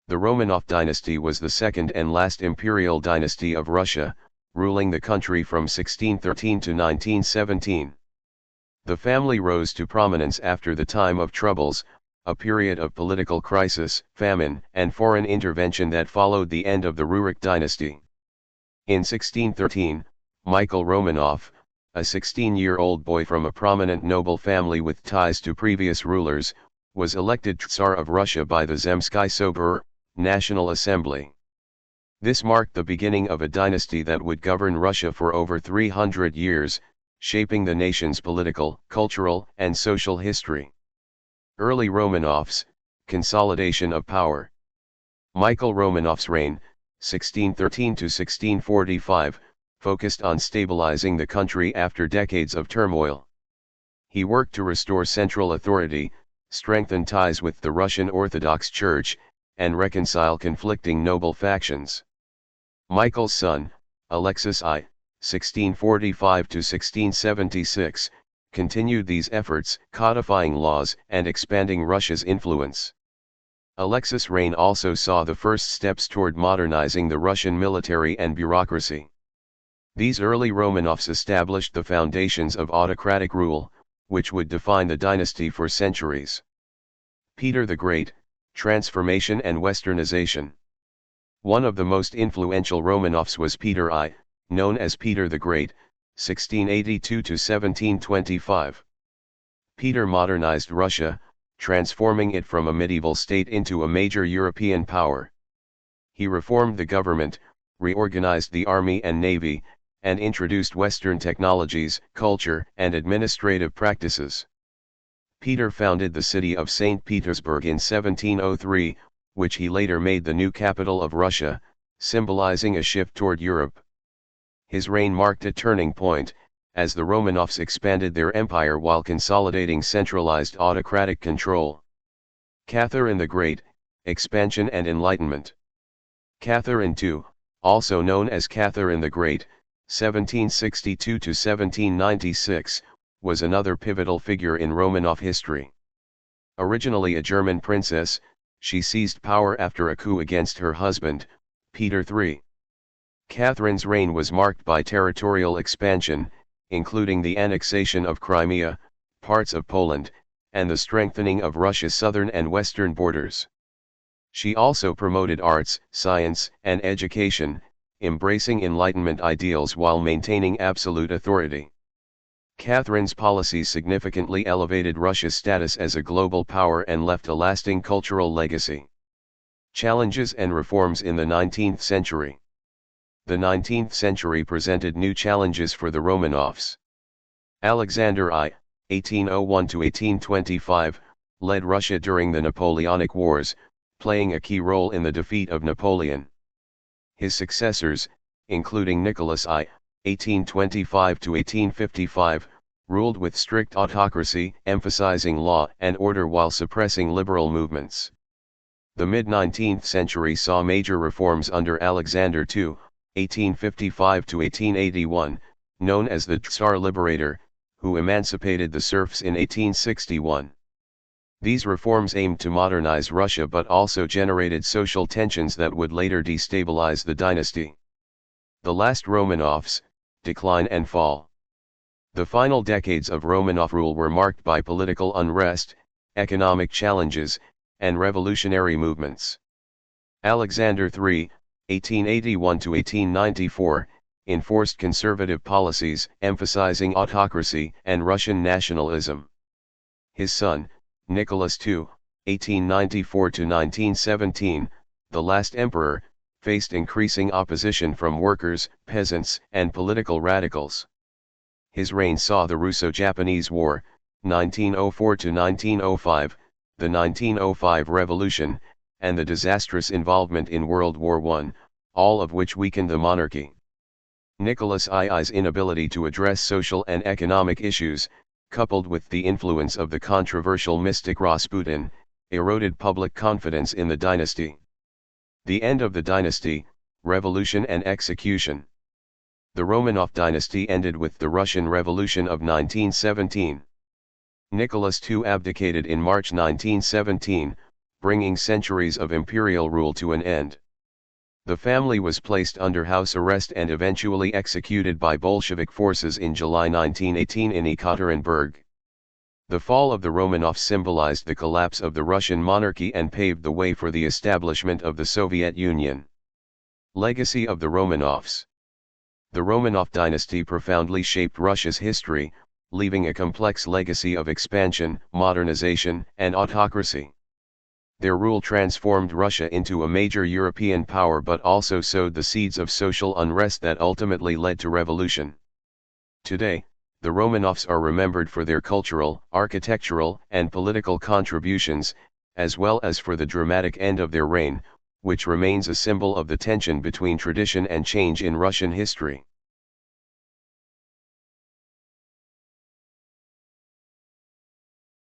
The Romanov dynasty was the second and last imperial dynasty of Russia, ruling the country from 1613 to 1917. The family rose to prominence after the time of troubles, a period of political crisis, famine, and foreign intervention that followed the end of the Rurik dynasty. In 1613, Michael Romanov, a 16-year-old boy from a prominent noble family with ties to previous rulers, was elected Tsar of Russia by the Zemsky Sobor, National Assembly. This marked the beginning of a dynasty that would govern Russia for over 300 years, shaping the nation's political, cultural, and social history. Early Romanovs, consolidation of power. Michael Romanov's reign, 1613 to 1645, focused on stabilizing the country after decades of turmoil. He worked to restore central authority, strengthen ties with the Russian Orthodox Church, and reconcile conflicting noble factions. Michael's son, Alexis I, 1645 to 1676, continued these efforts, codifying laws and expanding Russia's influence. Alexis' reign also saw the first steps toward modernizing the Russian military and bureaucracy. These early Romanovs established the foundations of autocratic rule, which would define the dynasty for centuries. Peter the Great, transformation and westernization. One of the most influential Romanovs was Peter I, known as Peter the Great, 1682 to 1725. Peter modernized Russia, transforming it from a medieval state into a major European power. He reformed the government, reorganized the army and navy, and introduced Western technologies, culture, and administrative practices. Peter founded the city of St. Petersburg in 1703, which he later made the new capital of Russia, symbolizing a shift toward Europe. His reign marked a turning point, as the Romanovs expanded their empire while consolidating centralized autocratic control. Catherine the Great, expansion and enlightenment. Catherine II, also known as Catherine the Great, 1762 to 1796, was another pivotal figure in Romanov history. Originally a German princess, she seized power after a coup against her husband, Peter III. Catherine's reign was marked by territorial expansion, including the annexation of Crimea, parts of Poland, and the strengthening of Russia's southern and western borders. She also promoted arts, science, and education, embracing Enlightenment ideals while maintaining absolute authority. Catherine's policies significantly elevated Russia's status as a global power and left a lasting cultural legacy. Challenges and reforms in the 19th century. The 19th century presented new challenges for the Romanovs. Alexander I, 1801 to 1825, led Russia during the Napoleonic Wars, playing a key role in the defeat of Napoleon. His successors, including Nicholas I, 1825 to 1855, ruled with strict autocracy, emphasizing law and order while suppressing liberal movements. The mid-19th century saw major reforms under Alexander II, 1855 to 1881, known as the Tsar Liberator, who emancipated the serfs in 1861. These reforms aimed to modernize Russia but also generated social tensions that would later destabilize the dynasty. The last Romanovs, decline and fall. The final decades of Romanov rule were marked by political unrest, economic challenges, and revolutionary movements. Alexander III, 1881 to 1894, enforced conservative policies, emphasizing autocracy and Russian nationalism. His son, Nicholas II, 1894 to 1917, the last emperor, faced increasing opposition from workers, peasants, and political radicals. His reign saw the Russo-Japanese War, 1904 to 1905, the 1905 Revolution, and the disastrous involvement in World War I, all of which weakened the monarchy. Nicholas II's inability to address social and economic issues, coupled with the influence of the controversial mystic Rasputin, eroded public confidence in the dynasty. The end of the dynasty, revolution and execution. The Romanov dynasty ended with the Russian Revolution of 1917. Nicholas II abdicated in March 1917, bringing centuries of imperial rule to an end. The family was placed under house arrest and eventually executed by Bolshevik forces in July 1918 in Ekaterinburg. The fall of the Romanovs symbolized the collapse of the Russian monarchy and paved the way for the establishment of the Soviet Union. Legacy of the Romanovs. The Romanov dynasty profoundly shaped Russia's history, leaving a complex legacy of expansion, modernization, and autocracy. Their rule transformed Russia into a major European power but also sowed the seeds of social unrest that ultimately led to revolution. Today, the Romanovs are remembered for their cultural, architectural, and political contributions, as well as for the dramatic end of their reign, which remains a symbol of the tension between tradition and change in Russian history.